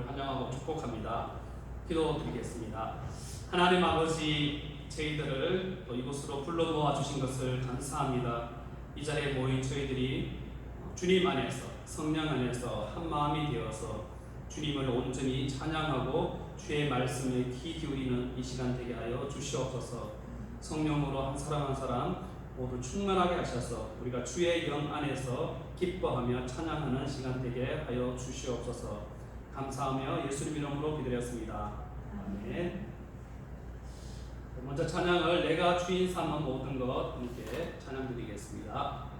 여러분을 환영하고 축복합니다. 기도드리겠습니다. 하나님 아버지, 저희들을 또 이곳으로 불러 모아 주신 것을 감사합니다. 이 자리에 모인 저희들이 주님 안에서, 성령 안에서 한 마음이 되어서 주님을 온전히 찬양하고 주의 말씀에 귀 기울이는 이 시간 되게 하여 주시옵소서. 성령으로 한 사람 한 사람 모두 충만하게 하셔서 우리가 주의 영 안에서 기뻐하며 찬양하는 시간 되게 하여 주시옵소서. 감사하며 예수님 이름으로 기도드렸습니다. 아멘. 먼저 찬양을 내가 주인 삼은 모든 것 함께 찬양드리겠습니다.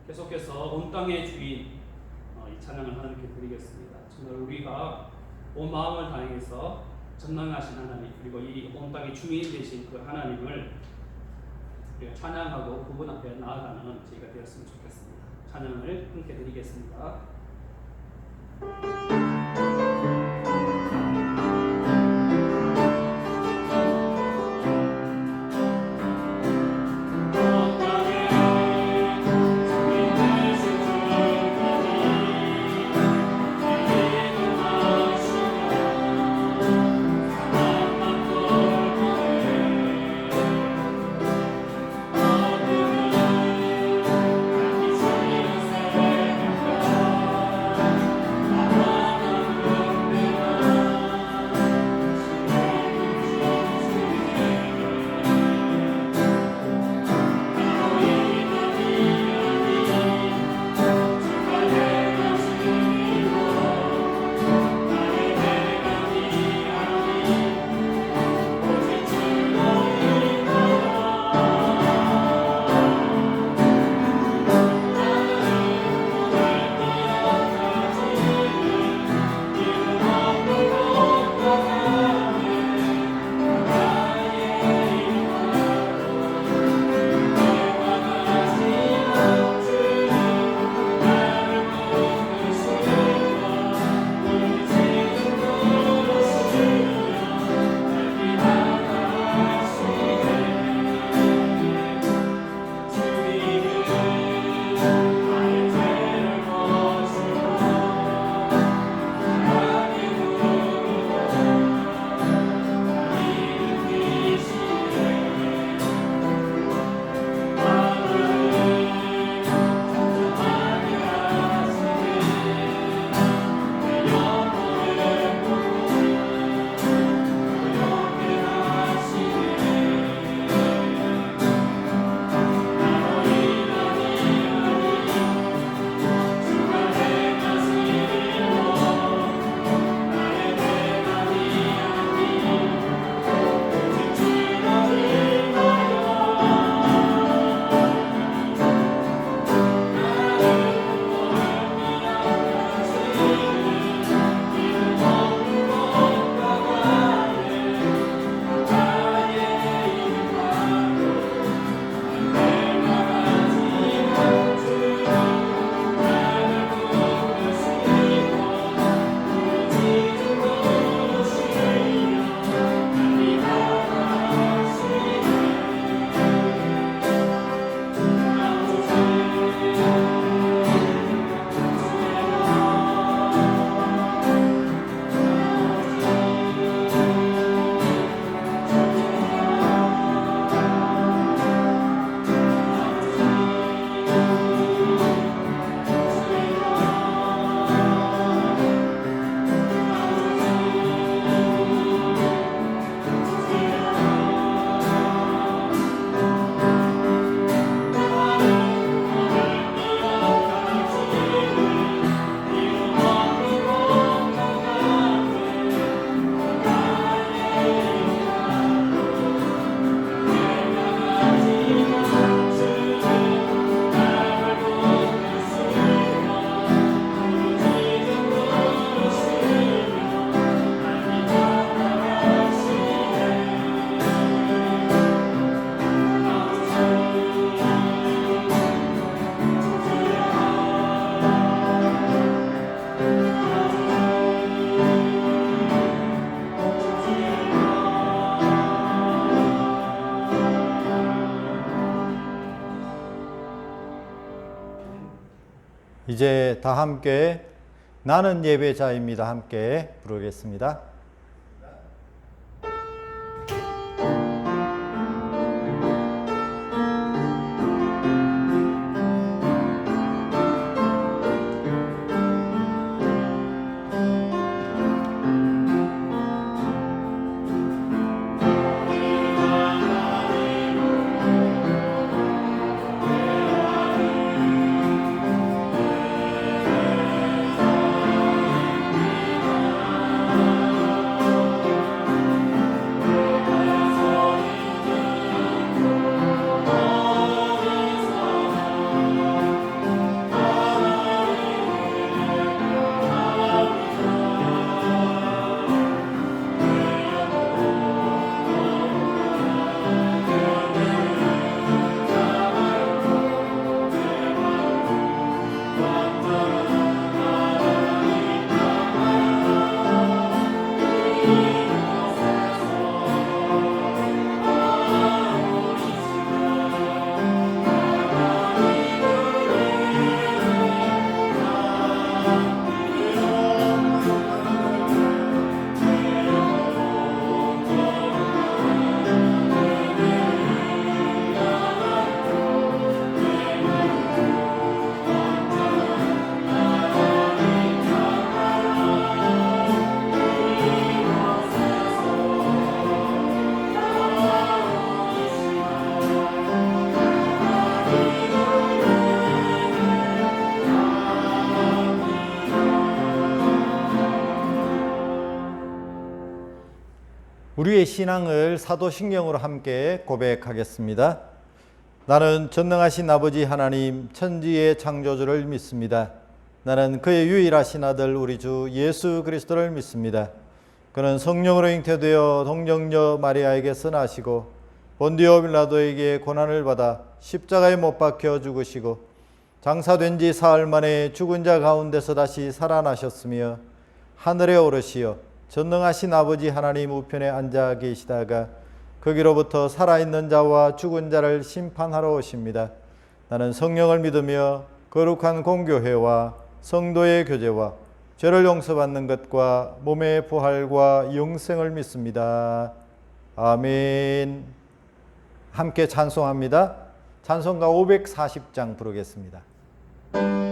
계속해서 온 땅의 주인 이 찬양을 하나님께 드리겠습니다. 정말 우리가 온 마음을 다해서 전능하신 하나님, 그리고 이 온 땅의 주인이 되신 그 하나님을 우리가 찬양하고 그분 앞에 나아가는 저희가 되었으면 좋겠습니다. 찬양을 함께 드리겠습니다. 이제 다 함께 나는 예배자입니다. 함께 부르겠습니다. 우리의 신앙을 사도신경으로 함께 고백하겠습니다. 나는 전능하신 아버지 하나님 천지의 창조주를 믿습니다. 나는 그의 유일하신 아들 우리 주 예수 그리스도를 믿습니다. 그는 성령으로 잉태되어 동정녀 마리아에게서 나시고 본디오 빌라도에게 고난을 받아 십자가에 못 박혀 죽으시고 장사된 지 사흘 만에 죽은 자 가운데서 다시 살아나셨으며 하늘에 오르시어 전능하신 아버지 하나님 우편에 앉아 계시다가 거기로부터 살아있는 자와 죽은 자를 심판하러 오십니다. 나는 성령을 믿으며 거룩한 공교회와 성도의 교제와 죄를 용서받는 것과 몸의 부활과 영생을 믿습니다. 아멘. 함께 찬송합니다. 찬송가 540장 부르겠습니다. 주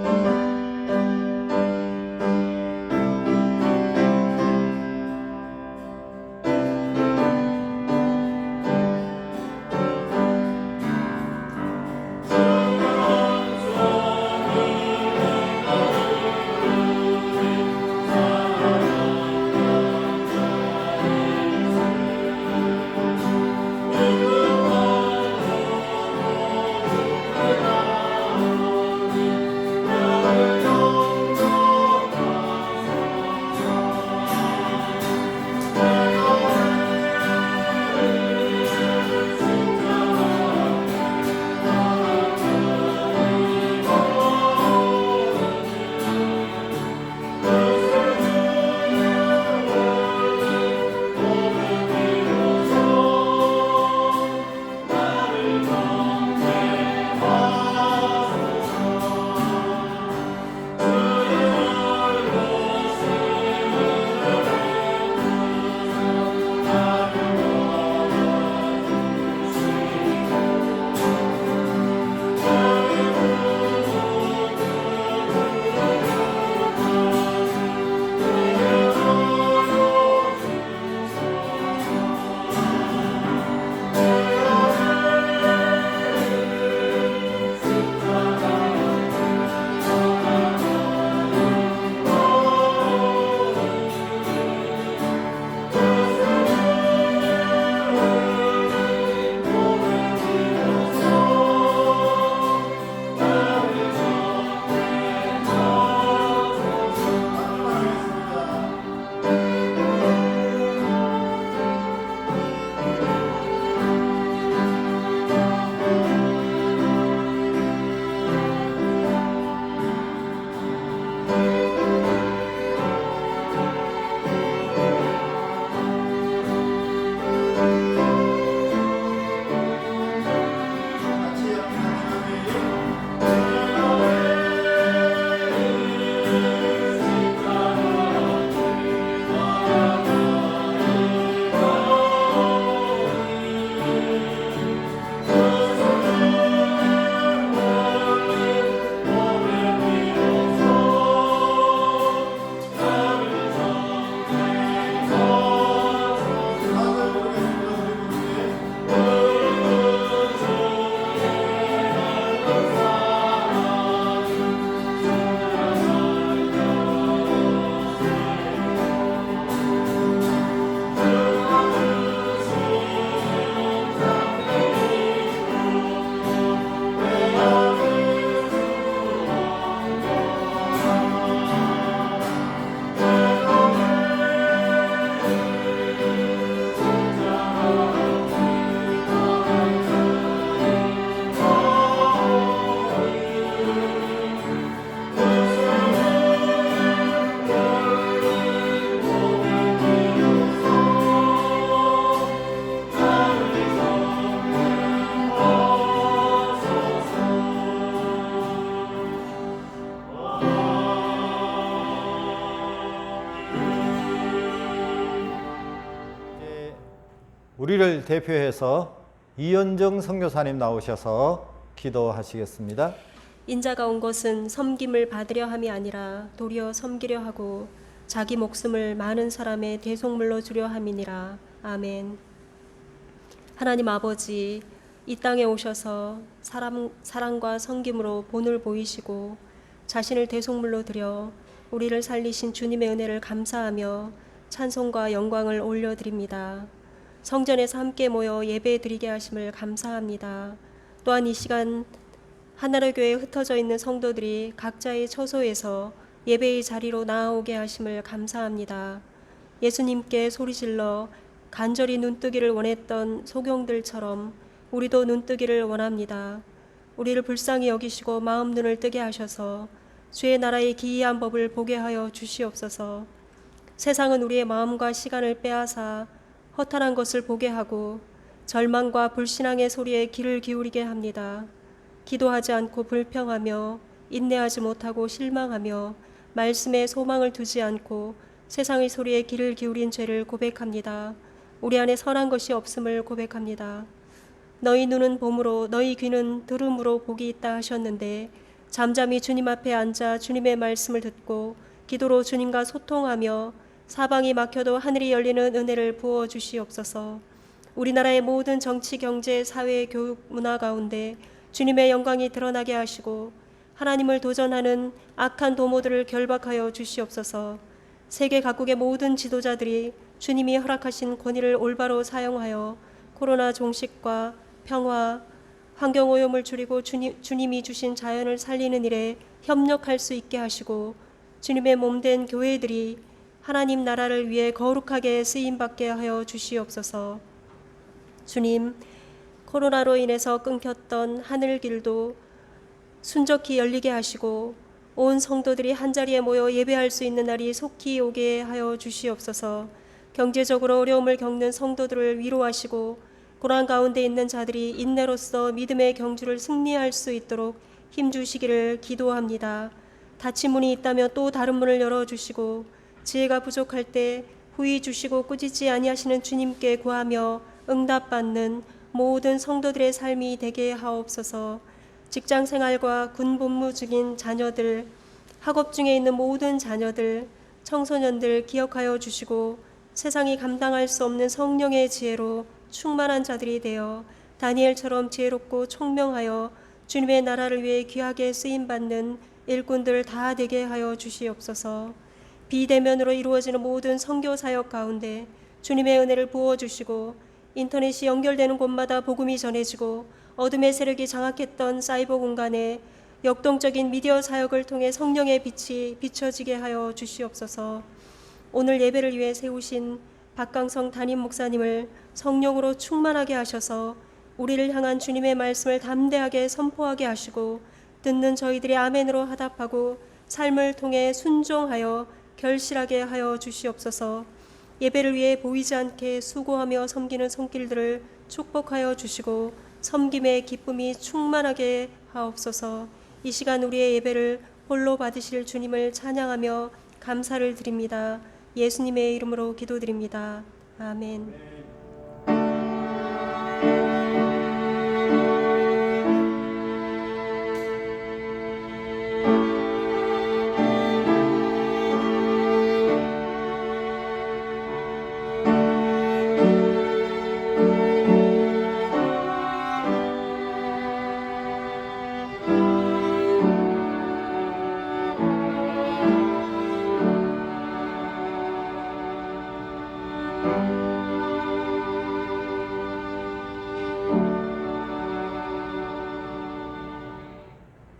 우리를 대표해서 이현정 선교사님 나오셔서 기도하시겠습니다. 인자가 온 것은 섬김을 받으려 함이 아니라 도리어 섬기려 하고 자기 목숨을 많은 사람의 대속물로 주려 함이니라. 아멘. 하나님 아버지, 이 땅에 오셔서 사랑과 섬김으로 본을 보이시고 자신을 대속물로 드려 우리를 살리신 주님의 은혜를 감사하며 찬송과 영광을 올려드립니다. 성전에서 함께 모여 예배드리게 하심을 감사합니다. 또한 이 시간 하나로 교회에 흩어져 있는 성도들이 각자의 처소에서 예배의 자리로 나아오게 하심을 감사합니다. 예수님께 소리질러 간절히 눈뜨기를 원했던 소경들처럼 우리도 눈뜨기를 원합니다. 우리를 불쌍히 여기시고 마음 눈을 뜨게 하셔서 주의 나라의 기이한 법을 보게 하여 주시옵소서. 세상은 우리의 마음과 시간을 빼앗아 허탄한 것을 보게 하고 절망과 불신앙의 소리에 귀를 기울이게 합니다. 기도하지 않고 불평하며 인내하지 못하고 실망하며 말씀에 소망을 두지 않고 세상의 소리에 귀를 기울인 죄를 고백합니다. 우리 안에 선한 것이 없음을 고백합니다. 너희 눈은 봄으로 너희 귀는 들음으로 복이 있다 하셨는데 잠잠히 주님 앞에 앉아 주님의 말씀을 듣고 기도로 주님과 소통하며 사방이 막혀도 하늘이 열리는 은혜를 부어 주시옵소서. 우리나라의 모든 정치, 경제, 사회, 교육, 문화 가운데 주님의 영광이 드러나게 하시고 하나님을 도전하는 악한 도모들을 결박하여 주시옵소서. 세계 각국의 모든 지도자들이 주님이 허락하신 권위를 올바로 사용하여 코로나 종식과 평화, 환경오염을 줄이고 주님이 주신 자연을 살리는 일에 협력할 수 있게 하시고 주님의 몸된 교회들이 하나님 나라를 위해 거룩하게 쓰임받게 하여 주시옵소서. 주님, 코로나로 인해서 끊겼던 하늘길도 순적히 열리게 하시고 온 성도들이 한자리에 모여 예배할 수 있는 날이 속히 오게 하여 주시옵소서. 경제적으로 어려움을 겪는 성도들을 위로하시고 고난 가운데 있는 자들이 인내로서 믿음의 경주를 승리할 수 있도록 힘주시기를 기도합니다. 닫힌 문이 있다면 또 다른 문을 열어주시고 지혜가 부족할 때 후히 주시고 꾸짖지 아니하시는 주님께 구하며 응답받는 모든 성도들의 삶이 되게 하옵소서. 직장생활과 군 복무 중인 자녀들, 학업 중에 있는 모든 자녀들, 청소년들 기억하여 주시고 세상이 감당할 수 없는 성령의 지혜로 충만한 자들이 되어 다니엘처럼 지혜롭고 총명하여 주님의 나라를 위해 귀하게 쓰임받는 일꾼들 다 되게 하여 주시옵소서. 비대면으로 이루어지는 모든 선교 사역 가운데 주님의 은혜를 부어주시고 인터넷이 연결되는 곳마다 복음이 전해지고 어둠의 세력이 장악했던 사이버 공간에 역동적인 미디어 사역을 통해 성령의 빛이 비춰지게 하여 주시옵소서. 오늘 예배를 위해 세우신 박강성 담임 목사님을 성령으로 충만하게 하셔서 우리를 향한 주님의 말씀을 담대하게 선포하게 하시고 듣는 저희들이 아멘으로 화답하고 삶을 통해 순종하여 결실하게 하여 주시옵소서. 예배를 위해 보이지 않게 수고하며 섬기는 손길들을 축복하여 주시고 섬김의 기쁨이 충만하게 하옵소서. 이 시간 우리의 예배를 홀로 받으실 주님을 찬양하며 감사를 드립니다. 예수님의 이름으로 기도드립니다. 아멘.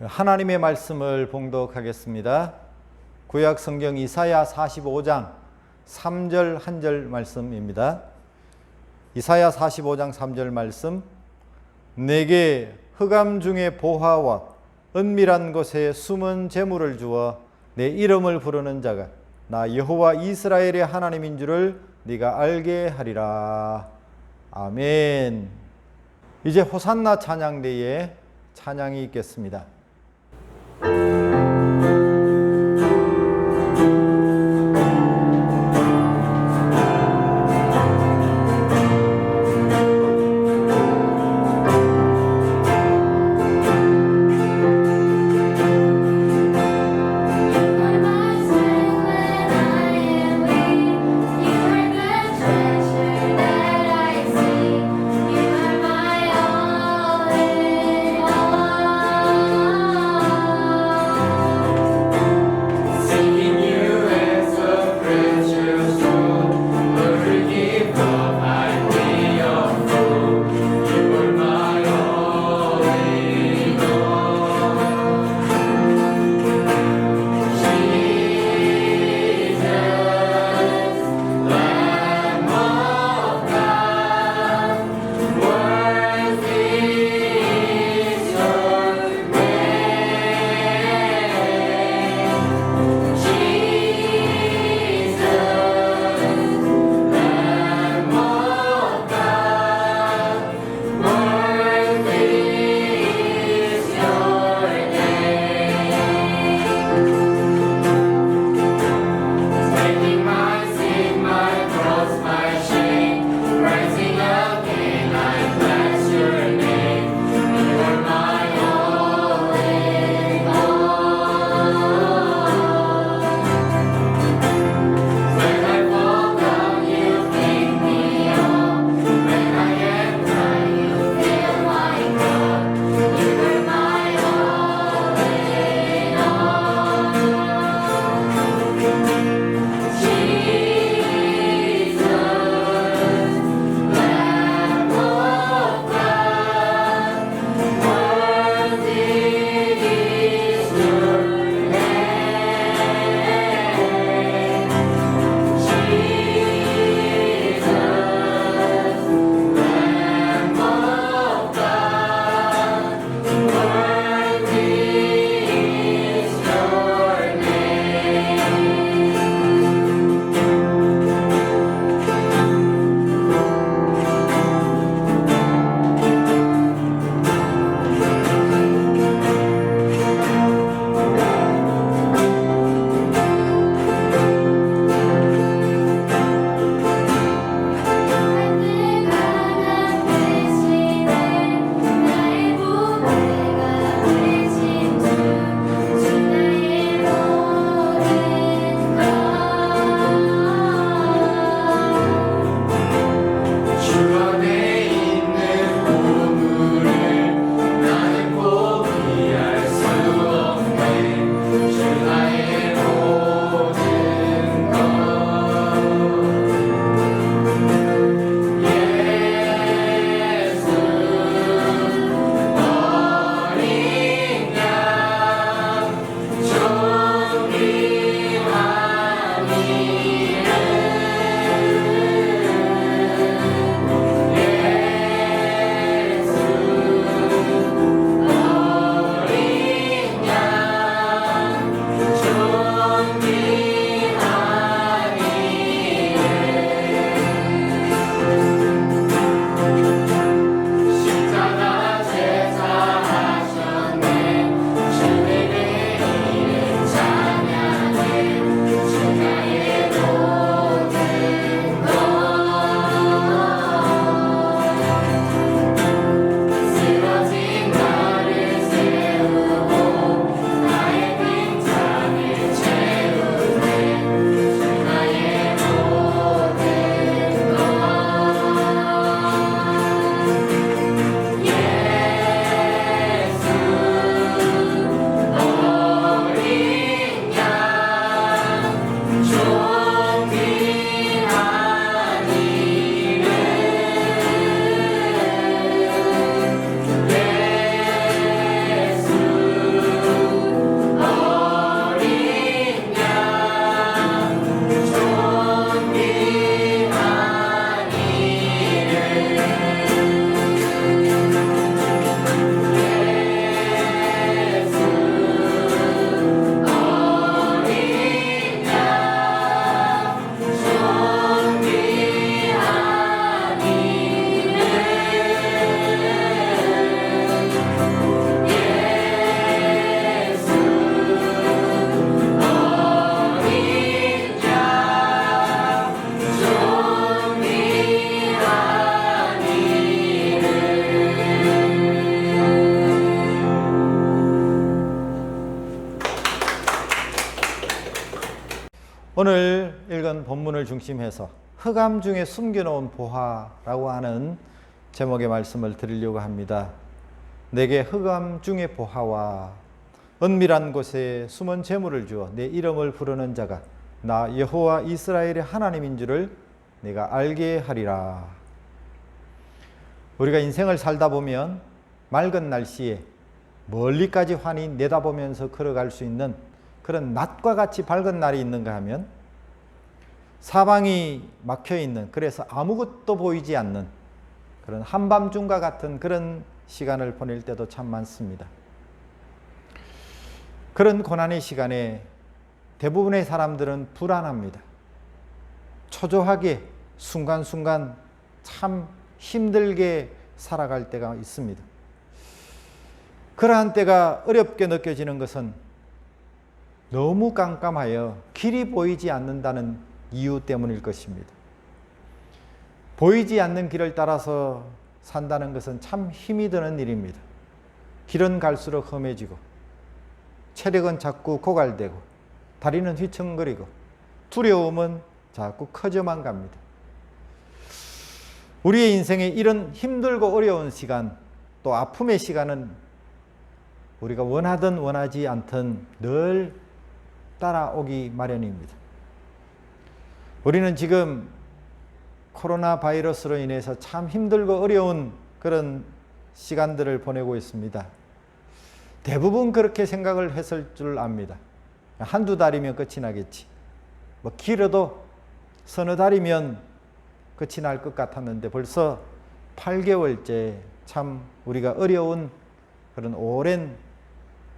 하나님의 말씀을 봉독하겠습니다. 구약 성경 이사야 45장 3절 한 절 말씀입니다. 이사야 45장 3절 말씀. 내게 흑암 중에 보화와 은밀한 곳에 숨은 재물을 주어 내 이름을 부르는 자가 나 여호와 이스라엘의 하나님인 줄을 네가 알게 하리라. 아멘. 이제 호산나 찬양대에 찬양이 있겠습니다. 오늘 읽은 본문을 중심해서 흑암 중에 숨겨놓은 보화라고 하는 제목의 말씀을 드리려고 합니다. 내게 흑암 중의 보화와 은밀한 곳에 숨은 재물을 주어 내 이름을 부르는 자가 나 여호와 이스라엘의 하나님인 줄을 내가 알게 하리라. 우리가 인생을 살다 보면 맑은 날씨에 멀리까지 환히 내다보면서 걸어갈 수 있는 그런 낮과 같이 밝은 날이 있는가 하면 사방이 막혀있는, 그래서 아무것도 보이지 않는 그런 한밤중과 같은 그런 시간을 보낼 때도 참 많습니다. 그런 고난의 시간에 대부분의 사람들은 불안합니다. 초조하게 순간순간 참 힘들게 살아갈 때가 있습니다. 그러한 때가 어렵게 느껴지는 것은 너무 깜깜하여 길이 보이지 않는다는 이유 때문일 것입니다. 보이지 않는 길을 따라서 산다는 것은 참 힘이 드는 일입니다. 길은 갈수록 험해지고 체력은 자꾸 고갈되고 다리는 휘청거리고 두려움은 자꾸 커져만 갑니다. 우리의 인생에 이런 힘들고 어려운 시간, 또 아픔의 시간은 우리가 원하든 원하지 않든 늘 따라오기 마련입니다. 우리는 지금 코로나 바이러스로 인해서 참 힘들고 어려운 그런 시간들을 보내고 있습니다. 대부분 그렇게 생각을 했을 줄 압니다. 한두 달이면 끝이 나겠지. 뭐 길어도 서너 달이면 끝이 날 것 같았는데 벌써 8개월째 참 우리가 어려운 그런 오랜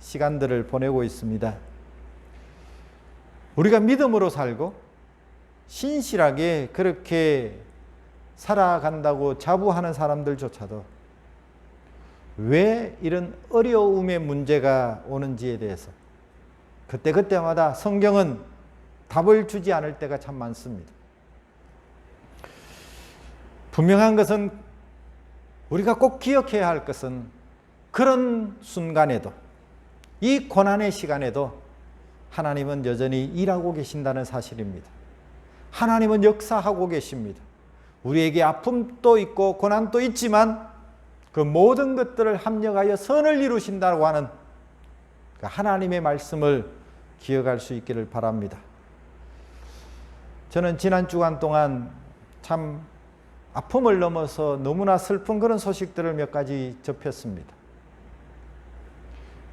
시간들을 보내고 있습니다. 우리가 믿음으로 살고 신실하게 그렇게 살아간다고 자부하는 사람들조차도 왜 이런 어려움의 문제가 오는지에 대해서 그때그때마다 성경은 답을 주지 않을 때가 참 많습니다. 분명한 것은, 우리가 꼭 기억해야 할 것은 그런 순간에도, 이 고난의 시간에도 하나님은 여전히 일하고 계신다는 사실입니다. 하나님은 역사하고 계십니다. 우리에게 아픔도 있고 고난도 있지만 그 모든 것들을 합력하여 선을 이루신다고 하는 하나님의 말씀을 기억할 수 있기를 바랍니다. 저는 지난 주간 동안 참 아픔을 넘어서 너무나 슬픈 그런 소식들을 몇 가지 접했습니다.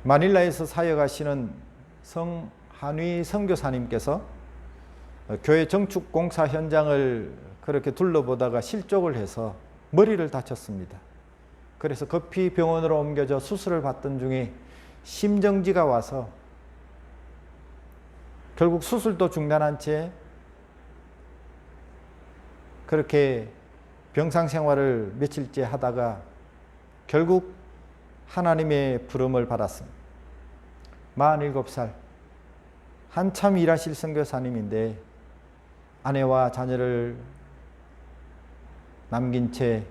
마닐라에서 사역하시는 성한위 선교사님께서 교회 정축 공사 현장을 그렇게 둘러보다가 실족을 해서 머리를 다쳤습니다. 그래서 급히 병원으로 옮겨져 수술을 받던 중에 심정지가 와서 결국 수술도 중단한 채 그렇게 병상 생활을 며칠째 하다가 결국 하나님의 부름을 받았습니다. 47살 한참 일하실 선교사님인데 아내와 자녀를 남긴 채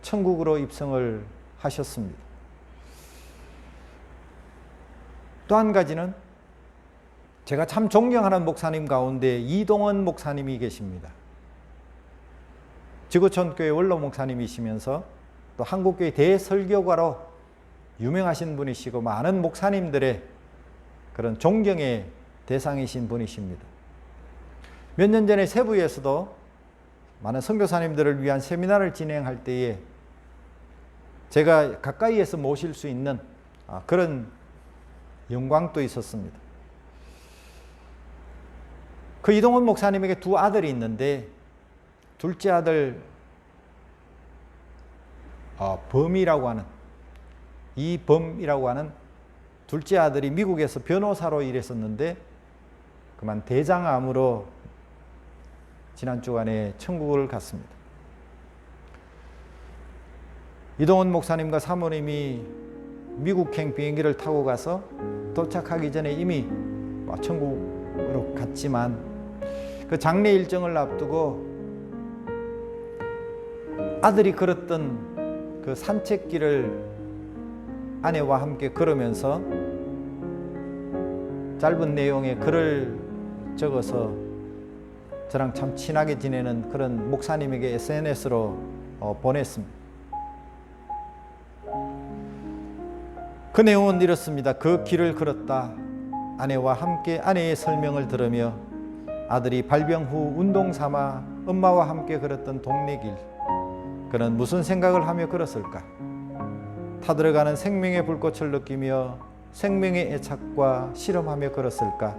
천국으로 입성을 하셨습니다. 또 한 가지는 제가 참 존경하는 목사님 가운데 이동원 목사님이 계십니다. 지구촌교회 원로 목사님이시면서 또 한국교회 대설교가로 유명하신 분이시고 많은 목사님들의 그런 존경의 대상이신 분이십니다. 몇 년 전에 세부에서도 많은 선교사님들을 위한 세미나를 진행할 때에 제가 가까이에서 모실 수 있는 그런 영광도 있었습니다. 그 이동원 목사님에게 두 아들이 있는데 둘째 아들 범이라고 하는, 이범이라고 하는 둘째 아들이 미국에서 변호사로 일했었는데 그만 대장암으로 지난 주간에 천국을 갔습니다. 이동원 목사님과 사모님이 미국행 비행기를 타고 가서 도착하기 전에 이미 천국으로 갔지만 그 장례 일정을 앞두고 아들이 걸었던 그 산책길을 아내와 함께 걸으면서 짧은 내용의 글을 적어서 저랑 참 친하게 지내는 그런 목사님에게 SNS로 보냈습니다. 그 내용은 이렇습니다. 그 길을 걸었다. 아내와 함께 아내의 설명을 들으며 아들이 발병 후 운동 삼아 엄마와 함께 걸었던 동네 길. 그는 무슨 생각을 하며 걸었을까? 타들어가는 생명의 불꽃을 느끼며 생명의 애착과 실험하며 걸었을까?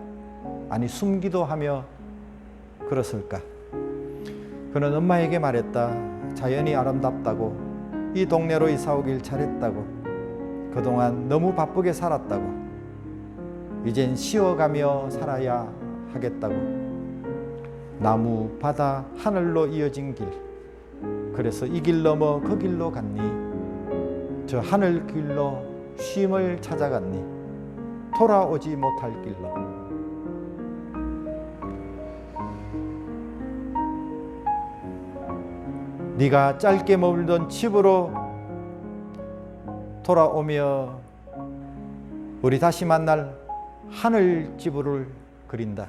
아니 숨기도 하며 걸었을까? 그는 엄마에게 말했다. 자연이 아름답다고, 이 동네로 이사 오길 잘했다고, 그동안 너무 바쁘게 살았다고, 이젠 쉬어가며 살아야 하겠다고, 나무, 바다, 하늘로 이어진 길, 그래서 이 길 넘어 그 길로 갔니? 저 하늘 길로 쉼을 찾아갔니? 돌아오지 못할 길로. 네가 짧게 머물던 집으로 돌아오며 우리 다시 만날 하늘 집을 그린다.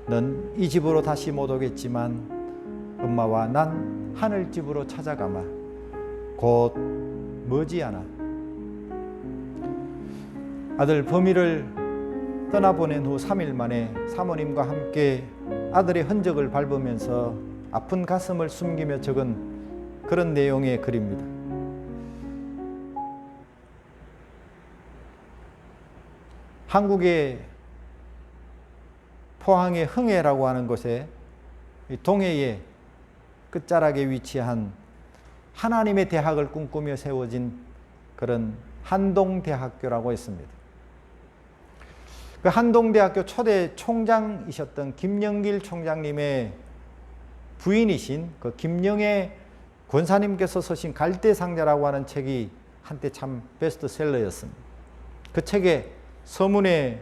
넌 이 집으로 다시 못 오겠지만 엄마와 난 하늘 집으로 찾아가마. 곧 머지않아. 아들 범이를 떠나보낸 후 3일 만에 사모님과 함께 아들의 흔적을 밟으면서 아픈 가슴을 숨기며 적은 그런 내용의 글입니다. 한국의 포항의 흥해라고 하는 곳에 동해의 끝자락에 위치한 하나님의 대학을 꿈꾸며 세워진 그런 한동대학교라고 있습니다. 그 한동대학교 초대 총장이셨던 김영길 총장님의 부인이신 그 김영애 권사님께서 쓰신 갈대상자라고 하는 책이 한때 참 베스트셀러였습니다. 그 책의 서문의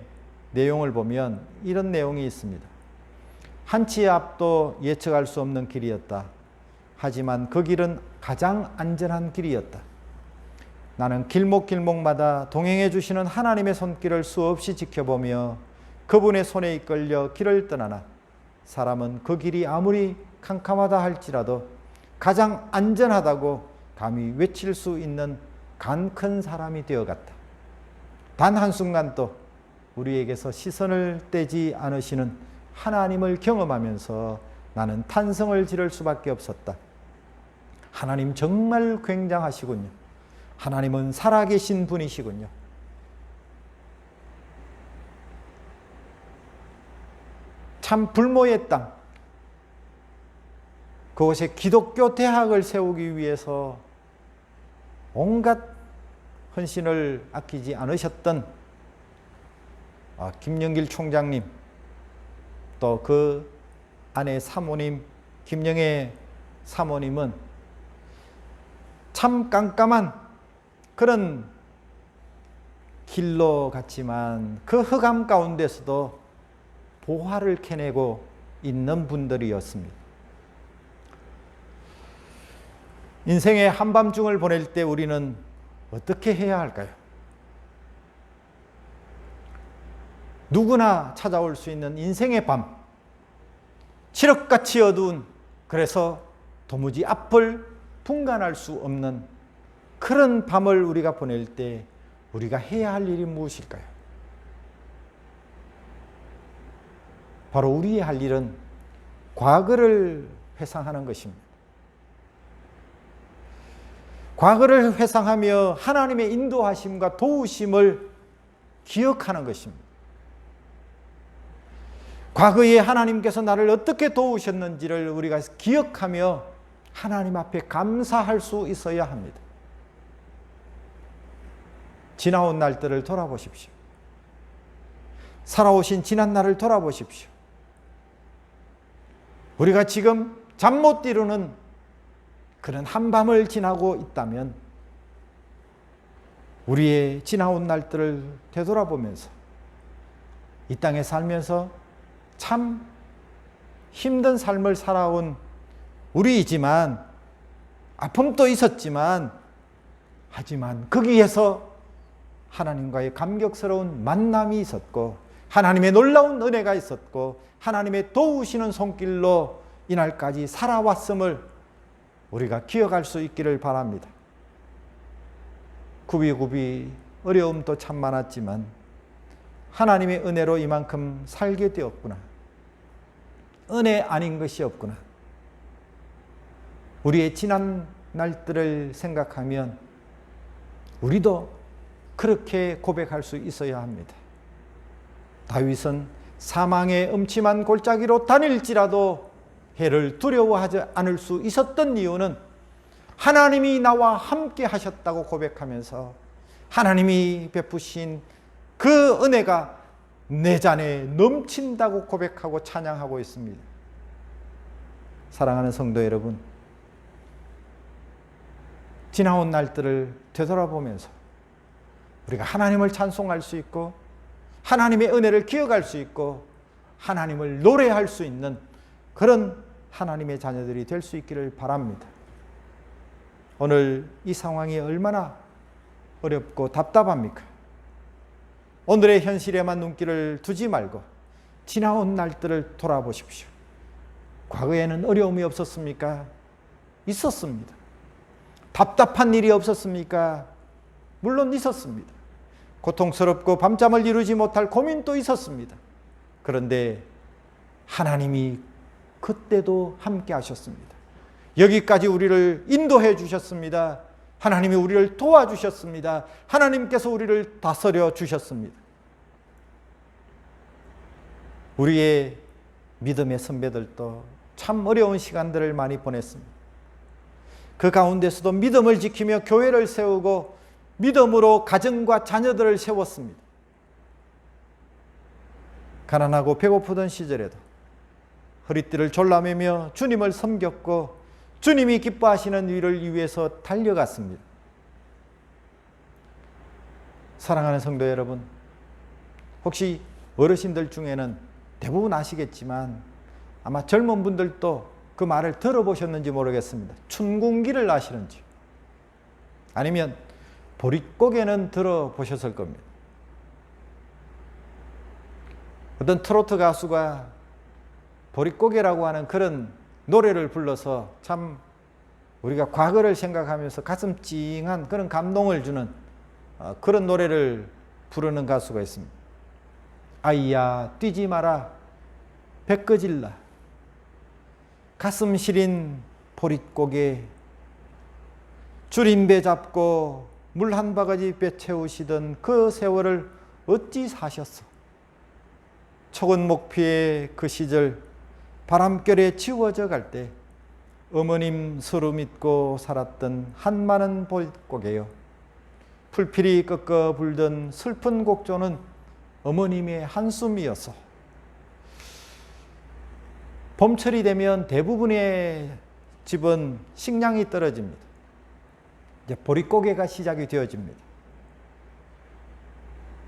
내용을 보면 이런 내용이 있습니다. 한치의 앞도 예측할 수 없는 길이었다. 하지만 그 길은 가장 안전한 길이었다. 나는 길목길목마다 동행해 주시는 하나님의 손길을 수없이 지켜보며 그분의 손에 이끌려 길을 떠나나 사람은 그 길이 아무리 캄캄하다 할지라도 가장 안전하다고 감히 외칠 수 있는 간 큰 사람이 되어갔다. 단 한순간도 우리에게서 시선을 떼지 않으시는 하나님을 경험하면서 나는 탄성을 지를 수밖에 없었다. 하나님 정말 굉장하시군요. 하나님은 살아계신 분이시군요. 참 불모의 땅, 그곳에 기독교 대학을 세우기 위해서 온갖 헌신을 아끼지 않으셨던 김영길 총장님, 또 그 아내 사모님 김영애 사모님은 참 깜깜한 그런 길로 갔지만 그 흑암 가운데서도 보화를 캐내고 있는 분들이었습니다. 인생의 한밤중을 보낼 때 우리는 어떻게 해야 할까요? 누구나 찾아올 수 있는 인생의 밤, 칠흑같이 어두운, 그래서 도무지 앞을 분간할 수 없는 그런 밤을 우리가 보낼 때 우리가 해야 할 일이 무엇일까요? 바로 우리의 할 일은 과거를 회상하는 것입니다. 과거를 회상하며 하나님의 인도하심과 도우심을 기억하는 것입니다. 과거에 하나님께서 나를 어떻게 도우셨는지를 우리가 기억하며 하나님 앞에 감사할 수 있어야 합니다. 지나온 날들을 돌아보십시오. 살아오신 지난 날을 돌아보십시오. 우리가 지금 잠 못 이루는 그런 한밤을 지나고 있다면 우리의 지나온 날들을 되돌아보면서 이 땅에 살면서 참 힘든 삶을 살아온 우리이지만 아픔도 있었지만 하지만 거기에서 하나님과의 감격스러운 만남이 있었고 하나님의 놀라운 은혜가 있었고 하나님의 도우시는 손길로 이날까지 살아왔음을 우리가 기억할 수 있기를 바랍니다. 굽이굽이 어려움도 참 많았지만 하나님의 은혜로 이만큼 살게 되었구나. 은혜 아닌 것이 없구나. 우리의 지난 날들을 생각하면 우리도 그렇게 고백할 수 있어야 합니다. 다윗은 사망의 음침한 골짜기로 다닐지라도 해를 두려워하지 않을 수 있었던 이유는 하나님이 나와 함께 하셨다고 고백하면서 하나님이 베푸신 그 은혜가 내 잔에 넘친다고 고백하고 찬양하고 있습니다. 사랑하는 성도 여러분, 지나온 날들을 되돌아보면서 우리가 하나님을 찬송할 수 있고 하나님의 은혜를 기억할 수 있고 하나님을 노래할 수 있는 그런 하나님의 자녀들이 될 수 있기를 바랍니다. 오늘 이 상황이 얼마나 어렵고 답답합니까? 오늘의 현실에만 눈길을 두지 말고 지나온 날들을 돌아보십시오. 과거에는 어려움이 없었습니까? 있었습니다. 답답한 일이 없었습니까? 물론 있었습니다. 고통스럽고 밤잠을 이루지 못할 고민도 있었습니다. 그런데 하나님이 그때도 함께 하셨습니다. 여기까지 우리를 인도해 주셨습니다. 하나님이 우리를 도와주셨습니다. 하나님께서 우리를 다스려 주셨습니다. 우리의 믿음의 선배들도 참 어려운 시간들을 많이 보냈습니다. 그 가운데서도 믿음을 지키며 교회를 세우고 믿음으로 가정과 자녀들을 세웠습니다. 가난하고 배고프던 시절에도 허리띠를 졸라매며 주님을 섬겼고 주님이 기뻐하시는 일을 위해서 달려갔습니다. 사랑하는 성도 여러분, 혹시 어르신들 중에는 대부분 아시겠지만 아마 젊은 분들도 그 말을 들어보셨는지 모르겠습니다. 춘궁기를 아시는지 아니면 보릿고개는 들어보셨을 겁니다. 어떤 트로트 가수가 보릿고개라고 하는 그런 노래를 불러서 참 우리가 과거를 생각하면서 가슴 찡한 그런 감동을 주는 그런 노래를 부르는 가수가 있습니다. 아이야 뛰지 마라 배꺼질라 가슴 시린 보릿고개 줄임배 잡고 물 한 바가지 배 채우시던 그 세월을 어찌 사셨어. 촉은 목피의 그 시절 바람결에 지워져 갈 때 어머님 서로 믿고 살았던 한많은 보릿고개요. 풀필이 꺾어 불던 슬픈 곡조는 어머님의 한숨이었어. 봄철이 되면 대부분의 집은 식량이 떨어집니다. 이제 보릿고개가 시작이 되어집니다.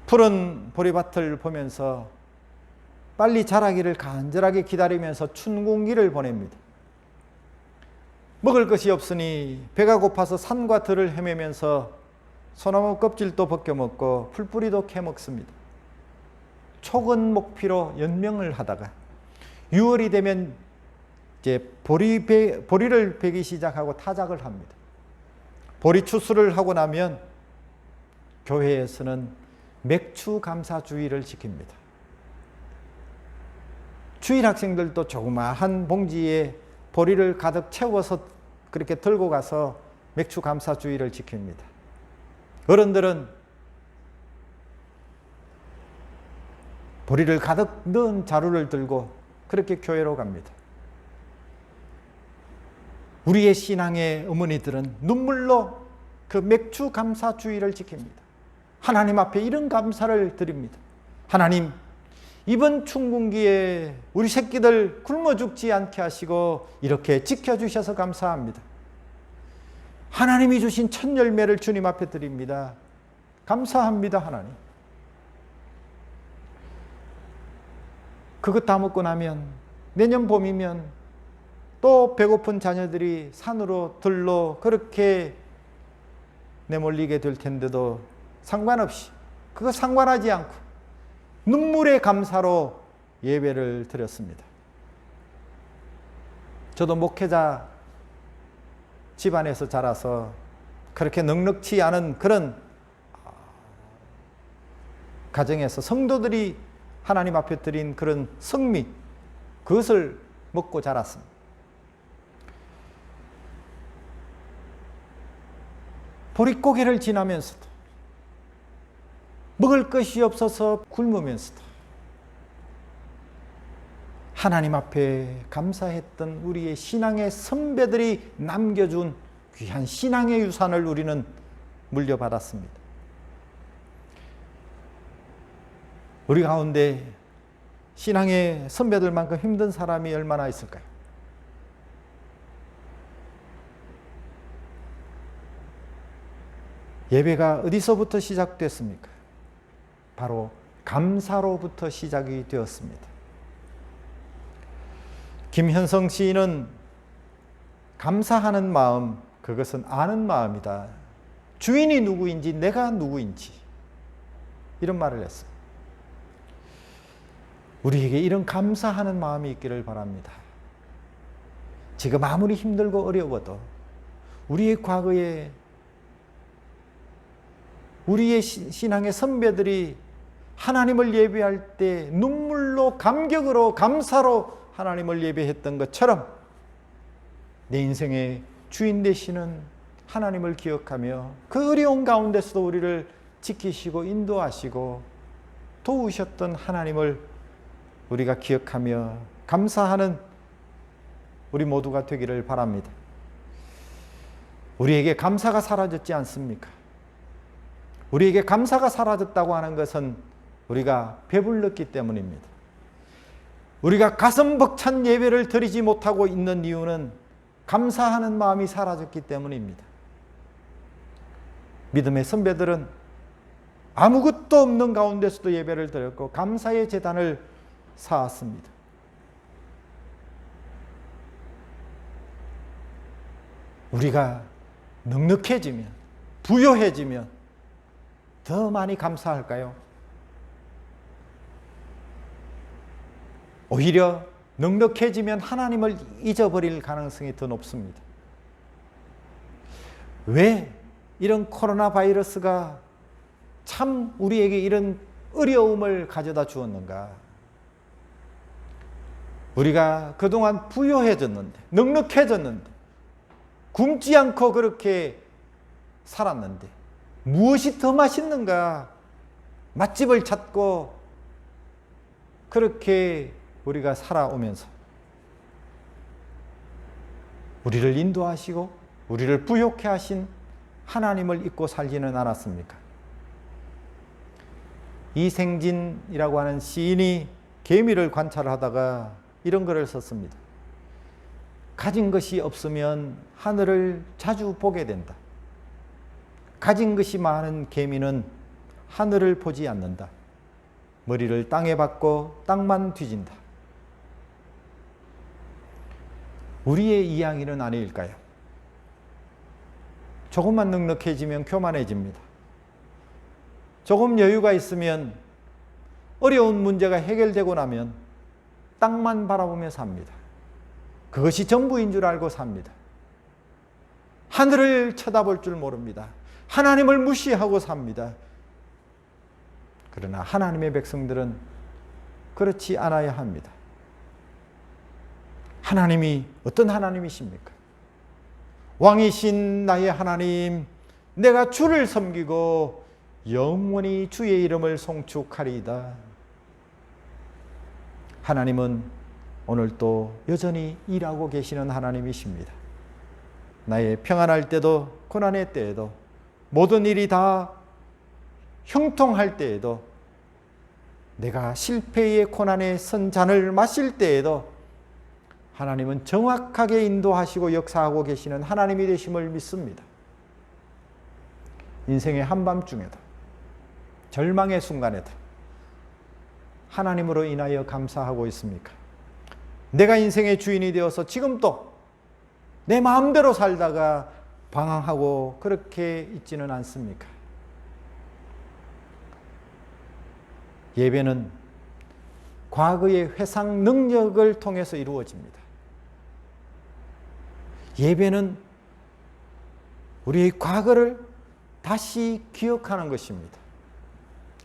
푸른 보리밭을 보면서 빨리 자라기를 간절하게 기다리면서 춘궁기를 보냅니다. 먹을 것이 없으니 배가 고파서 산과 들을 헤매면서 소나무 껍질도 벗겨 먹고 풀뿌리도 캐 먹습니다. 촉은 목피로 연명을 하다가 6월이 되면 이제 보리를 베기 시작하고 타작을 합니다. 보리 추수를 하고 나면 교회에서는 맥추 감사주의를 지킵니다. 주일 학생들도 조그마한 봉지에 보리를 가득 채워서 그렇게 들고 가서 맥추 감사주의를 지킵니다. 어른들은 보리를 가득 넣은 자루를 들고 그렇게 교회로 갑니다. 우리의 신앙의 어머니들은 눈물로 그 맥추 감사주의를 지킵니다. 하나님 앞에 이런 감사를 드립니다. 하나님, 이번 춘궁기에 우리 새끼들 굶어 죽지 않게 하시고 이렇게 지켜주셔서 감사합니다. 하나님이 주신 첫 열매를 주님 앞에 드립니다. 감사합니다, 하나님. 그것 다 먹고 나면 내년 봄이면 또 배고픈 자녀들이 산으로 들로 그렇게 내몰리게 될 텐데도 상관없이 그거 상관하지 않고 눈물의 감사로 예배를 드렸습니다. 저도 목회자 집안에서 자라서 그렇게 넉넉지 않은 그런 가정에서 성도들이 하나님 앞에 드린 그런 성미, 그것을 먹고 자랐습니다. 보릿고개를 지나면서도 먹을 것이 없어서 굶으면서도 하나님 앞에 감사했던 우리의 신앙의 선배들이 남겨준 귀한 신앙의 유산을 우리는 물려받았습니다. 우리 가운데 신앙의 선배들만큼 힘든 사람이 얼마나 있을까요? 예배가 어디서부터 시작됐습니까? 바로 감사로부터 시작이 되었습니다. 김현성 시인은 감사하는 마음, 그것은 아는 마음이다. 주인이 누구인지 내가 누구인지 이런 말을 했어요. 우리에게 이런 감사하는 마음이 있기를 바랍니다. 지금 아무리 힘들고 어려워도 우리의 과거에 우리의 신앙의 선배들이 하나님을 예배할 때 눈물로 감격으로 감사로 하나님을 예배했던 것처럼 내 인생의 주인 되시는 하나님을 기억하며 그 어려운 가운데서도 우리를 지키시고 인도하시고 도우셨던 하나님을 우리가 기억하며 감사하는 우리 모두가 되기를 바랍니다. 우리에게 감사가 사라졌지 않습니까? 우리에게 감사가 사라졌다고 하는 것은 우리가 배불렀기 때문입니다. 우리가 가슴 벅찬 예배를 드리지 못하고 있는 이유는 감사하는 마음이 사라졌기 때문입니다. 믿음의 선배들은 아무것도 없는 가운데서도 예배를 드렸고 감사의 제단을 쌓았습니다. 우리가 넉넉해지면, 부요해지면 더 많이 감사할까요? 오히려 넉넉해지면 하나님을 잊어버릴 가능성이 더 높습니다. 왜 이런 코로나 바이러스가 참 우리에게 이런 어려움을 가져다 주었는가? 우리가 그동안 부요해졌는데, 넉넉해졌는데, 굶지 않고 그렇게 살았는데 무엇이 더 맛있는가? 맛집을 찾고 그렇게 우리가 살아오면서 우리를 인도하시고 우리를 부욕해 하신 하나님을 잊고 살지는 않았습니까? 이생진이라고 하는 시인이 개미를 관찰하다가 이런 글을 썼습니다. 가진 것이 없으면 하늘을 자주 보게 된다. 가진 것이 많은 개미는 하늘을 보지 않는다. 머리를 땅에 박고 땅만 뒤진다. 우리의 이야기는 아닐까요? 조금만 넉넉해지면 교만해집니다. 조금 여유가 있으면 어려운 문제가 해결되고 나면 땅만 바라보며 삽니다. 그것이 전부인 줄 알고 삽니다. 하늘을 쳐다볼 줄 모릅니다. 하나님을 무시하고 삽니다. 그러나 하나님의 백성들은 그렇지 않아야 합니다. 하나님이 어떤 하나님이십니까? 왕이신 나의 하나님, 내가 주를 섬기고 영원히 주의 이름을 송축하리이다. 하나님은 오늘도 여전히 일하고 계시는 하나님이십니다. 나의 평안할 때도 고난의 때에도 모든 일이 다 형통할 때에도 내가 실패의 고난의 선 잔을 마실 때에도 하나님은 정확하게 인도하시고 역사하고 계시는 하나님이 되심을 믿습니다. 인생의 한밤중에도 절망의 순간에도 하나님으로 인하여 감사하고 있습니까? 내가 인생의 주인이 되어서 지금도 내 마음대로 살다가 방황하고 그렇게 있지는 않습니까? 예배는 과거의 회상 능력을 통해서 이루어집니다. 예배는 우리의 과거를 다시 기억하는 것입니다.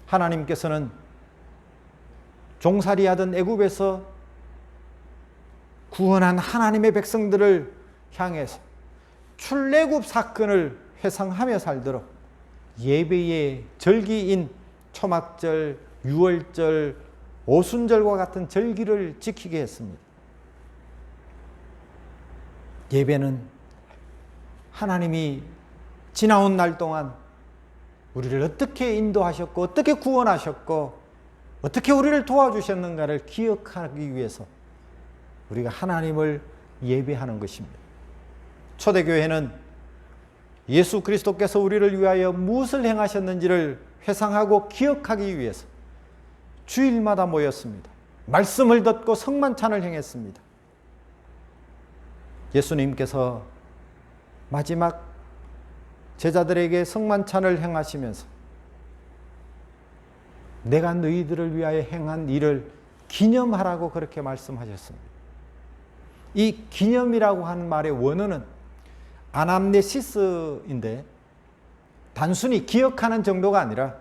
하나님께서는 종살이하던 애굽에서 구원한 하나님의 백성들을 향해서 출애굽 사건을 회상하며 살도록 예배의 절기인 초막절, 유월절, 오순절과 같은 절기를 지키게 했습니다. 예배는 하나님이 지나온 날 동안 우리를 어떻게 인도하셨고 어떻게 구원하셨고 어떻게 우리를 도와주셨는가를 기억하기 위해서 우리가 하나님을 예배하는 것입니다. 초대교회는 예수 그리스도께서 우리를 위하여 무엇을 행하셨는지를 회상하고 기억하기 위해서 주일마다 모였습니다. 말씀을 듣고 성만찬을 행했습니다. 예수님께서 마지막 제자들에게 성만찬을 행하시면서 내가 너희들을 위하여 행한 일을 기념하라고 그렇게 말씀하셨습니다. 이 기념이라고 하는 말의 원어는 아남네시스인데 단순히 기억하는 정도가 아니라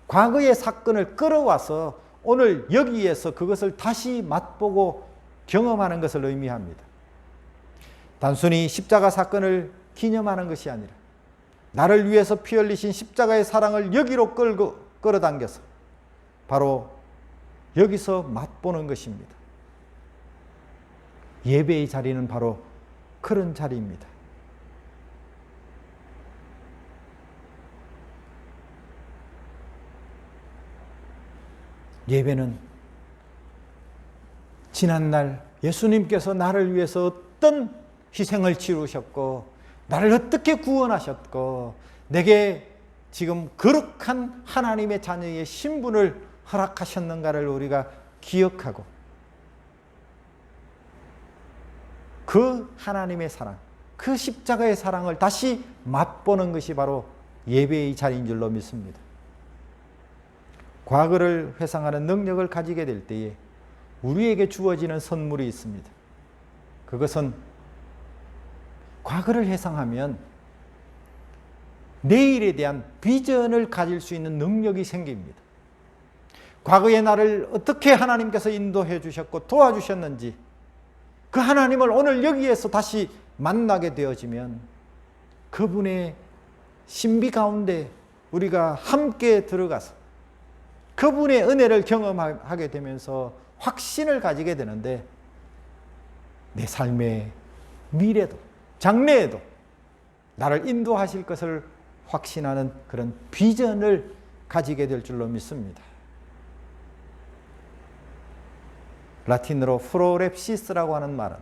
과거의 사건을 끌어와서 오늘 여기에서 그것을 다시 맛보고 경험하는 것을 의미합니다. 단순히 십자가 사건을 기념하는 것이 아니라 나를 위해서 피 흘리신 십자가의 사랑을 여기로 끌어당겨서 바로 여기서 맛보는 것입니다. 예배의 자리는 바로 그런 자리입니다. 예배는 지난날 예수님께서 나를 위해서 어떤 희생을 치르셨고 나를 어떻게 구원하셨고 내게 지금 거룩한 하나님의 자녀의 신분을 허락하셨는가를 우리가 기억하고 그 하나님의 사랑, 그 십자가의 사랑을 다시 맛보는 것이 바로 예배의 자리인 줄로 믿습니다. 과거를 회상하는 능력을 가지게 될 때에 우리에게 주어지는 선물이 있습니다. 그것은 과거를 회상하면 내일에 대한 비전을 가질 수 있는 능력이 생깁니다. 과거의 나를 어떻게 하나님께서 인도해 주셨고 도와주셨는지 그 하나님을 오늘 여기에서 다시 만나게 되어지면 그분의 신비 가운데 우리가 함께 들어가서 그분의 은혜를 경험하게 되면서 확신을 가지게 되는데 내 삶의 미래도 장래에도 나를 인도하실 것을 확신하는 그런 비전을 가지게 될 줄로 믿습니다. 라틴어로 프로랩시스라고 하는 말은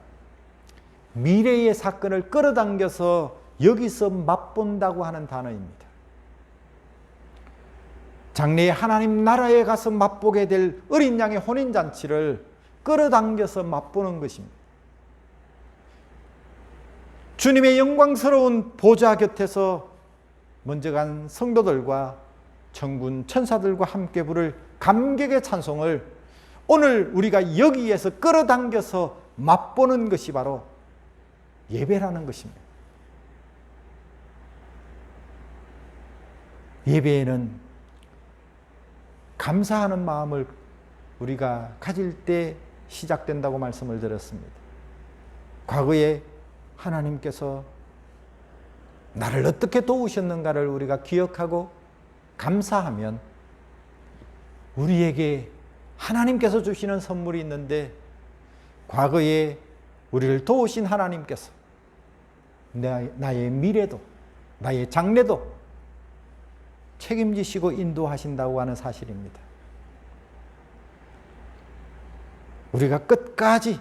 미래의 사건을 끌어당겨서 여기서 맛본다고 하는 단어입니다. 장래에 하나님 나라에 가서 맛보게 될 어린 양의 혼인잔치를 끌어당겨서 맛보는 것입니다. 주님의 영광스러운 보좌 곁에서 먼저 간 성도들과 천군 천사들과 함께 부를 감격의 찬송을 오늘 우리가 여기에서 끌어당겨서 맛보는 것이 바로 예배라는 것입니다. 예배에는 감사하는 마음을 우리가 가질 때 시작된다고 말씀을 드렸습니다. 과거에 하나님께서 나를 어떻게 도우셨는가를 우리가 기억하고 감사하면 우리에게 하나님께서 주시는 선물이 있는데 과거에 우리를 도우신 하나님께서 나의 미래도 나의 장래도 책임지시고 인도하신다고 하는 사실입니다. 우리가 끝까지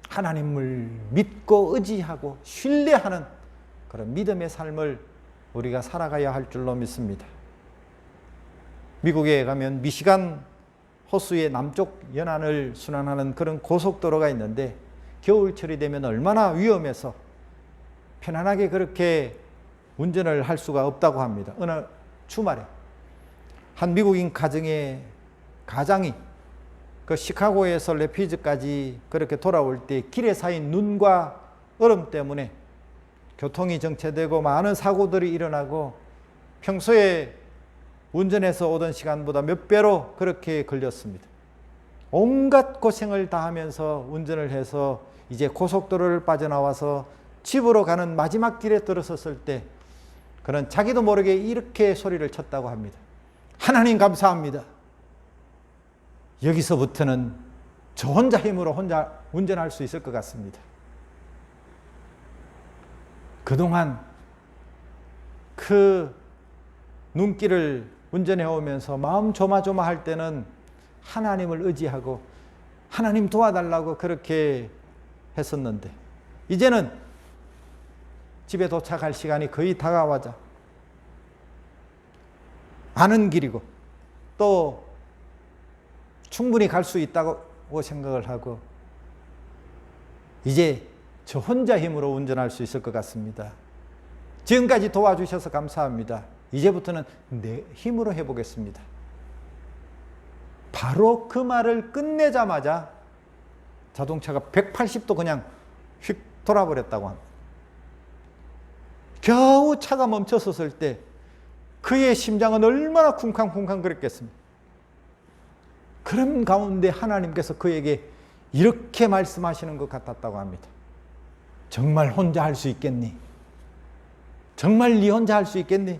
하나님을 믿고 의지하고 신뢰하는 그런 믿음의 삶을 우리가 살아가야 할 줄로 믿습니다. 미국에 가면 미시간 호수의 남쪽 연안을 순환하는 그런 고속도로가 있는데 겨울철이 되면 얼마나 위험해서 편안하게 그렇게 운전을 할 수가 없다고 합니다. 어느 주말에 한 미국인 가장이 그 시카고에서 레피즈까지 그렇게 돌아올 때 길에 쌓인 눈과 얼음 때문에 교통이 정체되고 많은 사고들이 일어나고 평소에 운전해서 오던 시간보다 몇 배로 그렇게 걸렸습니다. 온갖 고생을 다 하면서 운전을 해서 이제 고속도로를 빠져나와서 집으로 가는 마지막 길에 들어섰을 때 그는 자기도 모르게 이렇게 소리를 쳤다고 합니다. 하나님 감사합니다. 여기서부터는 저 혼자 힘으로 혼자 운전할 수 있을 것 같습니다. 그동안 그 눈길을 운전해 오면서 마음 조마조마할 때는 하나님을 의지하고 하나님 도와달라고 그렇게 했었는데 이제는 집에 도착할 시간이 거의 다가와자 아는 길이고 또 충분히 갈 수 있다고 생각을 하고 이제 저 혼자 힘으로 운전할 수 있을 것 같습니다. 지금까지 도와주셔서 감사합니다. 이제부터는 내 힘으로 해보겠습니다. 바로 그 말을 끝내자마자 자동차가 180도 그냥 휙 돌아버렸다고 합니다. 겨우 차가 멈춰섰을 때 그의 심장은 얼마나 쿵쾅쿵쾅 그랬겠습니까? 그런 가운데 하나님께서 그에게 이렇게 말씀하시는 것 같았다고 합니다. 정말 혼자 할 수 있겠니? 정말 네 혼자 할 수 있겠니?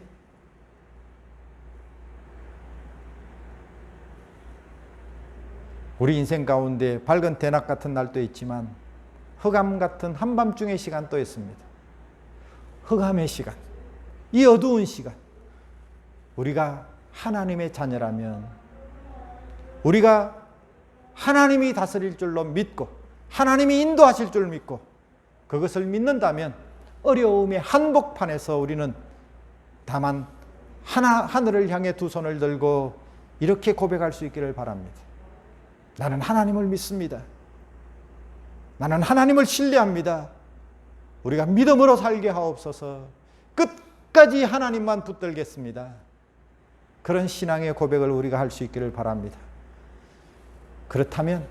우리 인생 가운데 밝은 대낮 같은 날도 있지만 흑암 같은 한밤중의 시간도 있습니다. 흑암의 시간, 이 어두운 시간, 우리가 하나님의 자녀라면 우리가 하나님이 다스릴 줄로 믿고 하나님이 인도하실 줄 믿고 그것을 믿는다면 어려움의 한복판에서 우리는 다만 하늘을 향해 두 손을 들고 이렇게 고백할 수 있기를 바랍니다. 나는 하나님을 믿습니다. 나는 하나님을 신뢰합니다. 우리가 믿음으로 살게 하옵소서. 끝까지 하나님만 붙들겠습니다. 그런 신앙의 고백을 우리가 할 수 있기를 바랍니다. 그렇다면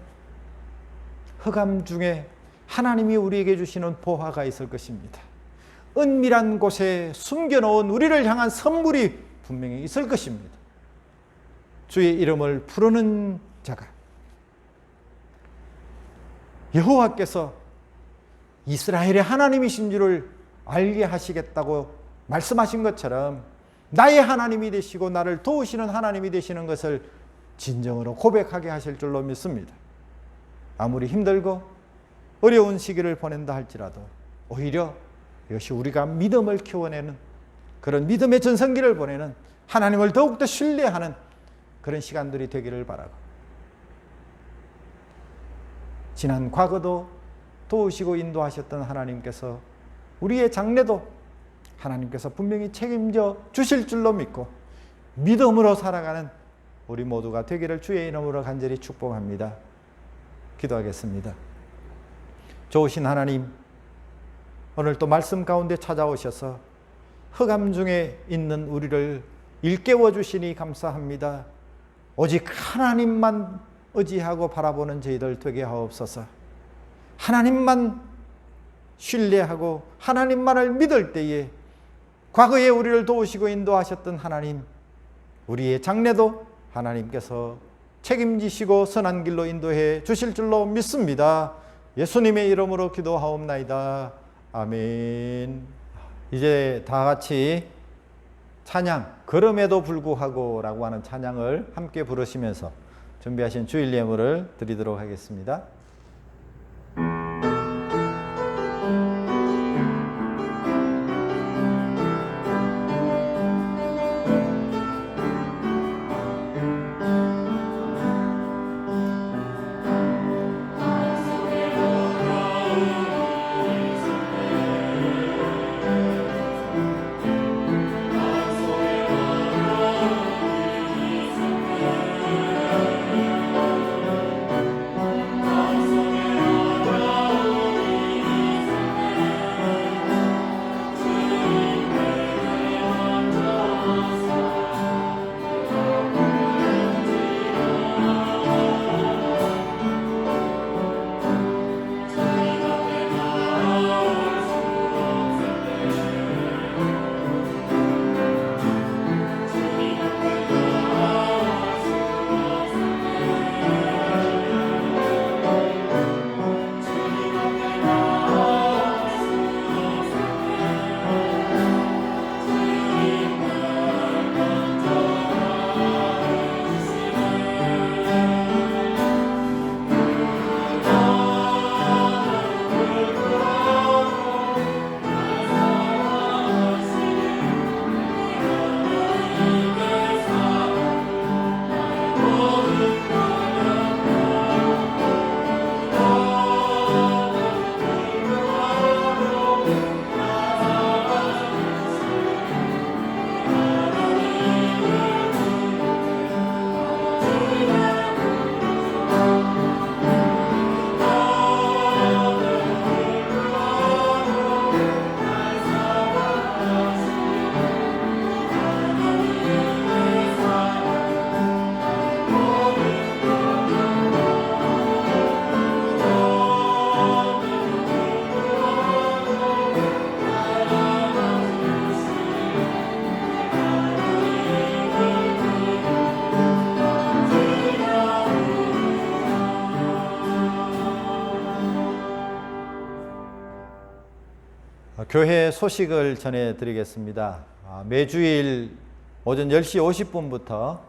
흑암 중에 하나님이 우리에게 주시는 보화가 있을 것입니다. 은밀한 곳에 숨겨놓은 우리를 향한 선물이 분명히 있을 것입니다. 주의 이름을 부르는 자가 여호와께서 이스라엘의 하나님이신 줄을 알게 하시겠다고 말씀하신 것처럼 나의 하나님이 되시고 나를 도우시는 하나님이 되시는 것을 진정으로 고백하게 하실 줄로 믿습니다. 아무리 힘들고 어려운 시기를 보낸다 할지라도 오히려 이것이 우리가 믿음을 키워내는 그런 믿음의 전성기를 보내는 하나님을 더욱더 신뢰하는 그런 시간들이 되기를 바라고 지난 과거도 도우시고 인도하셨던 하나님께서 우리의 장래도 하나님께서 분명히 책임져 주실 줄로 믿고 믿음으로 살아가는 우리 모두가 되기를 주의 이름으로 간절히 축복합니다. 기도하겠습니다. 좋으신 하나님, 오늘 또 말씀 가운데 찾아오셔서 흑암 중에 있는 우리를 일깨워 주시니 감사합니다. 오직 하나님만 의지하고 바라보는 저희들 되게 하옵소서. 하나님만 신뢰하고 하나님만을 믿을 때에 과거에 우리를 도우시고 인도하셨던 하나님, 우리의 장래도 하나님께서 책임지시고 선한 길로 인도해 주실 줄로 믿습니다. 예수님의 이름으로 기도하옵나이다. 아멘. 이제 다 같이 찬양, 그럼에도 불구하고 라고 하는 찬양을 함께 부르시면서 준비하신 주일 예물을 드리도록 하겠습니다. 교회 소식을 전해드리겠습니다. 매주일 오전 10시 50분부터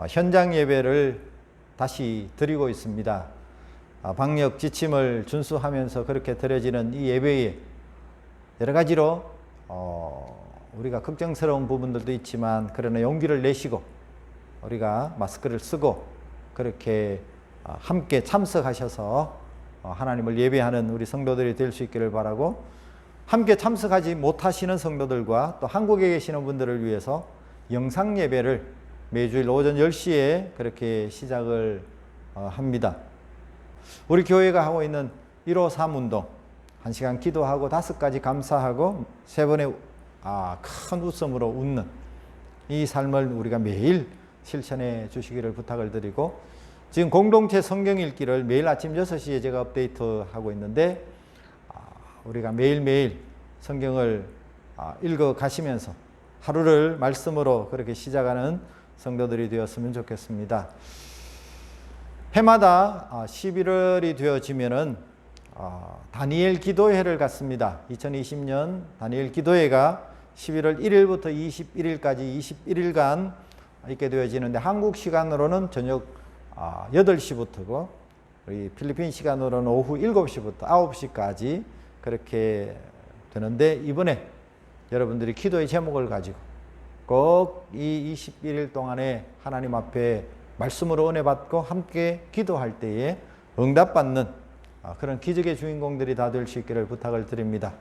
현장 예배를 다시 드리고 있습니다. 방역 지침을 준수하면서 그렇게 드려지는 이 예배에 여러 가지로 우리가 걱정스러운 부분들도 있지만 그러나 용기를 내시고 우리가 마스크를 쓰고 그렇게 함께 참석하셔서 하나님을 예배하는 우리 성도들이 될 수 있기를 바라고, 함께 참석하지 못하시는 성도들과 또 한국에 계시는 분들을 위해서 영상 예배를 매주일 오전 10시에 그렇게 시작을 합니다. 우리 교회가 하고 있는 153 운동, 1시간 기도하고 5가지 감사하고 3번의 큰 웃음으로 웃는 이 삶을 우리가 매일 실천해 주시기를 부탁을 드리고, 지금 공동체 성경 읽기를 매일 아침 6시에 제가 업데이트하고 있는데 우리가 매일매일 성경을 읽어 가시면서 하루를 말씀으로 그렇게 시작하는 성도들이 되었으면 좋겠습니다. 해마다 11월이 되어지면은 다니엘 기도회를 갖습니다. 2020년 다니엘 기도회가 11월 1일부터 21일까지 21일간 있게 되어지는데, 한국 시간으로는 저녁 8시부터고 우리 필리핀 시간으로는 오후 7시부터 9시까지 그렇게 되는데, 이번에 여러분들이 기도의 제목을 가지고 꼭 이 21일 동안에 하나님 앞에 말씀으로 은혜 받고 함께 기도할 때에 응답받는 그런 기적의 주인공들이 다 될 수 있기를 부탁을 드립니다.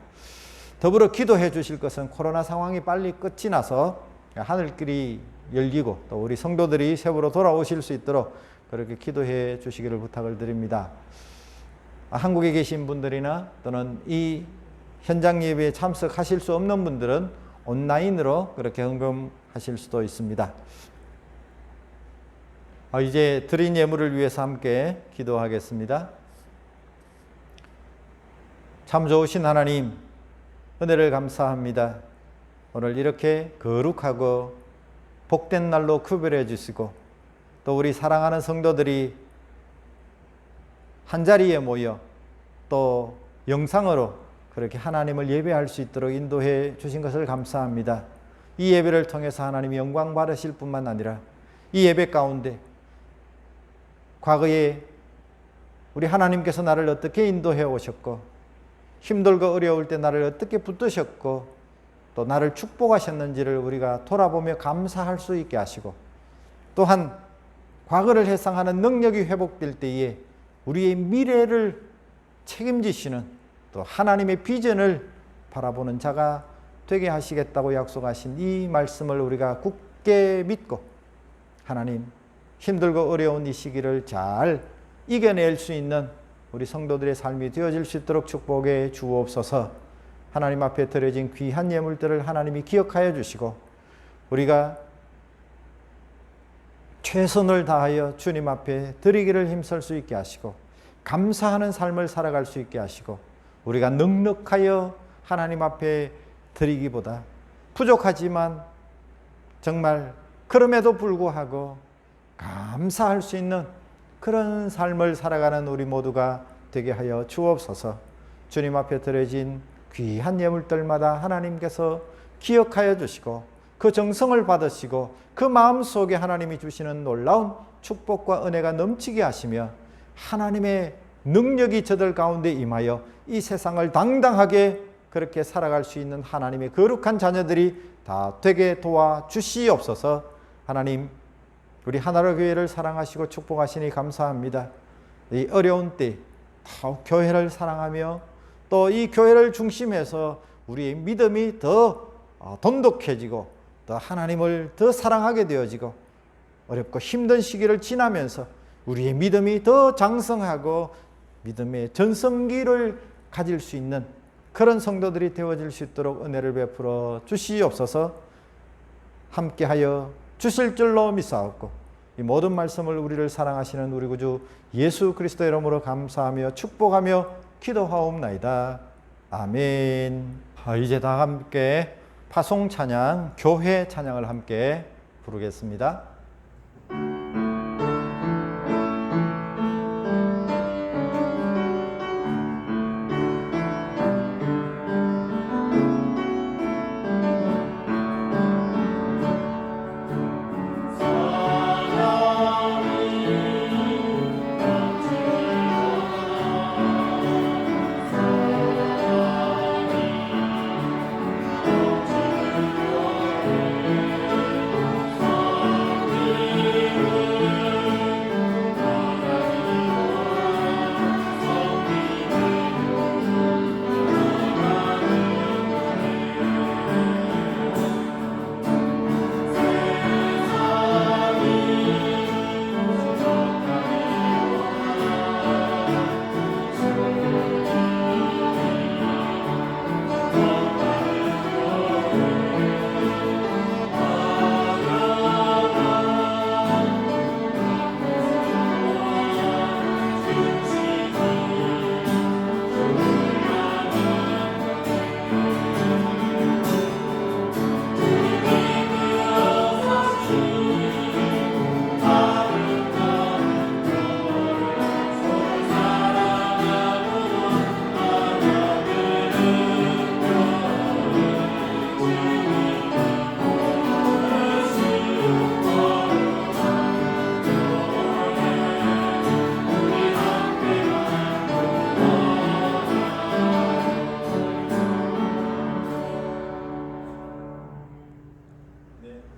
더불어 기도해 주실 것은 코로나 상황이 빨리 끝이 나서 하늘길이 열리고 또 우리 성도들이 세부로 돌아오실 수 있도록 그렇게 기도해 주시기를 부탁을 드립니다. 한국에 계신 분들이나 또는 이 현장 예배에 참석하실 수 없는 분들은 온라인으로 그렇게 헌금하실 수도 있습니다. 이제 드린 예물을 위해서 함께 기도하겠습니다. 참 좋으신 하나님, 은혜를 감사합니다. 오늘 이렇게 거룩하고 복된 날로 구별해 주시고 또 우리 사랑하는 성도들이 한자리에 모여 또 영상으로 그렇게 하나님을 예배할 수 있도록 인도해 주신 것을 감사합니다. 이 예배를 통해서 하나님이 영광 받으실 뿐만 아니라 이 예배 가운데 과거에 우리 하나님께서 나를 어떻게 인도해 오셨고 힘들고 어려울 때 나를 어떻게 붙드셨고 또 나를 축복하셨는지를 우리가 돌아보며 감사할 수 있게 하시고, 또한 과거를 해상하는 능력이 회복될 때에 우리의 미래를 책임지시는 또 하나님의 비전을 바라보는 자가 되게 하시겠다고 약속하신 이 말씀을 우리가 굳게 믿고 하나님, 힘들고 어려운 이 시기를 잘 이겨낼 수 있는 우리 성도들의 삶이 되어질 수 있도록 축복해 주옵소서. 하나님 앞에 드려진 귀한 예물들을 하나님이 기억하여 주시고 우리가 최선을 다하여 주님 앞에 드리기를 힘쓸 수 있게 하시고 감사하는 삶을 살아갈 수 있게 하시고, 우리가 넉넉하여 하나님 앞에 드리기보다 부족하지만 정말 그럼에도 불구하고 감사할 수 있는 그런 삶을 살아가는 우리 모두가 되게 하여 주옵소서. 주님 앞에 드려진 귀한 예물들마다 하나님께서 기억하여 주시고 그 정성을 받으시고 그 마음속에 하나님이 주시는 놀라운 축복과 은혜가 넘치게 하시며 하나님의 능력이 저들 가운데 임하여 이 세상을 당당하게 그렇게 살아갈 수 있는 하나님의 거룩한 자녀들이 다 되게 도와주시옵소서. 하나님, 우리 하나로 교회를 사랑하시고 축복하시니 감사합니다. 이 어려운 때 교회를 사랑하며 또 이 교회를 중심해서 우리의 믿음이 더 돈독해지고 또 하나님을 더 사랑하게 되어지고 어렵고 힘든 시기를 지나면서 우리의 믿음이 더 장성하고 믿음의 전성기를 가질 수 있는 그런 성도들이 되어질 수 있도록 은혜를 베풀어 주시옵소서. 함께하여 주실 줄로 믿사옵고 이 모든 말씀을 우리를 사랑하시는 우리 구주 예수 그리스도 이름으로 감사하며 축복하며 기도하옵나이다. 아멘. 이제 다 함께 파송 찬양, 교회 찬양을 함께 부르겠습니다.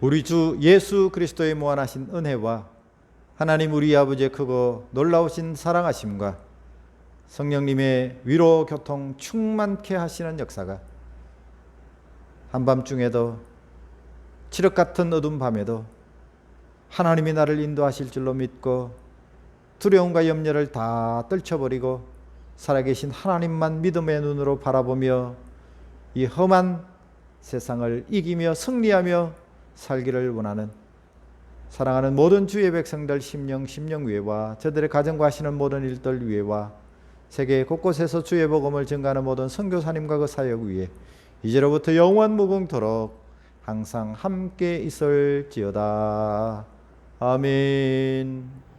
우리 주 예수 그리스도의 무한하신 은혜와 하나님 우리 아버지의 크고 놀라우신 사랑하심과 성령님의 위로 교통 충만케 하시는 역사가 한밤중에도 칠흑 같은 어두운 밤에도 하나님이 나를 인도하실 줄로 믿고 두려움과 염려를 다 떨쳐버리고 살아계신 하나님만 믿음의 눈으로 바라보며 이 험한 세상을 이기며 승리하며 살기를 원하는 사랑하는 모든 주의 백성들 심령 위에와 저들의 가정과 하시는 모든 일들 위에와 세계 곳곳에서 주의 복음을 전가하는 모든 선교사님과 그 사역 위에 이제로부터 영원 무궁토록 항상 함께 있을지어다. 아멘.